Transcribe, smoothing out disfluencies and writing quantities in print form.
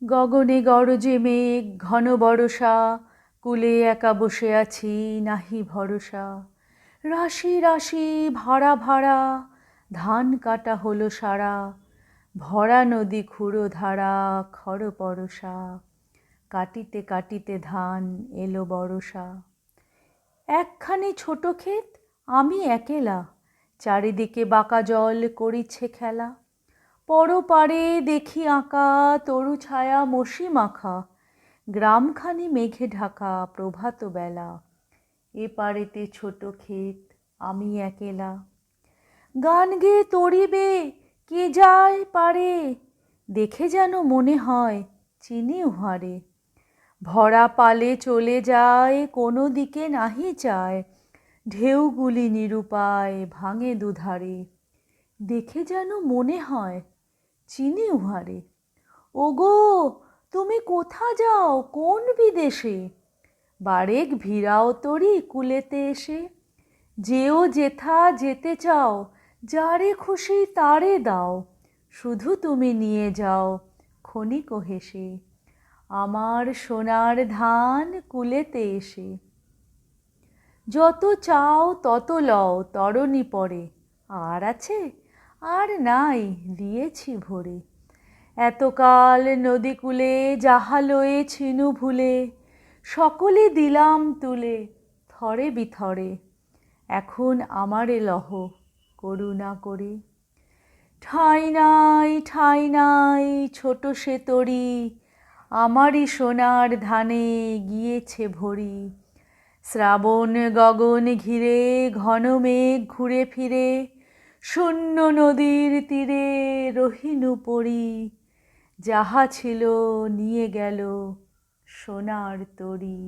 গগনে গরজে মেঘ ঘন বরষা, কূলে একা বসে আছি নাহি ভরসা। রাশি রাশি ভাড়া ভাড়া, ধান কাটা হলো সারা, ভরা নদী ক্ষুরো ধারা খর পরশা। কাটিতে কাটিতে ধান এলো বরষা। একখানি ছোট ক্ষেত, আমি একেলা, চারিদিকে বাঁকা জল করিছে খেলা। পরপারে দেখি আঁকা তরু ছায়া মসি মাখা, গ্রামখানি মেঘে ঢাকা প্রভাত বেলা। এপারেতে ছোট ক্ষেত, আমি একেলা। গান গেয়ে তরিবে কে যায় পারে, দেখে যেন মনে হয় চিনি উহারে। ভরা পালে চলে যায় কোনো দিকে নাহি চায়, ঢেউগুলি নিরুপায় ভাঙে দুধারে। দেখে যেন মনে হয় চিনি উহারে। ওগো, তুমি কোথা যাও কোন বিদেশে, বারেক ভিড়াও তরি কূলেতে এসে। যেও যেথা যেতে চাও, যারে খুশি তারে দাও, শুধু তুমি নিয়ে যাও ক্ষণিক হেসে, আমার সোনার ধান কূলেতে এসে। যত চাও তত লও তরণী পরে, আর আছে আর নাই দিয়েছি ভরে। এতকাল নদীকূলে যাহা লয়ে ছিনু ভুলে, সকলে দিলাম তুলে থরে বিথরে। এখন আমারে লহ করুণা করে। ঠাঁই নাই ছোট সে তরি, আমারই সোনার ধানে গিয়েছে ভরি। শ্রাবণ গগন ঘিরে ঘন মেঘ ঘুরে ফিরে, শূন্য নদীর তীরে রহিনু পড়ি। যাহা ছিল নিয়ে গেল সোনার তরী।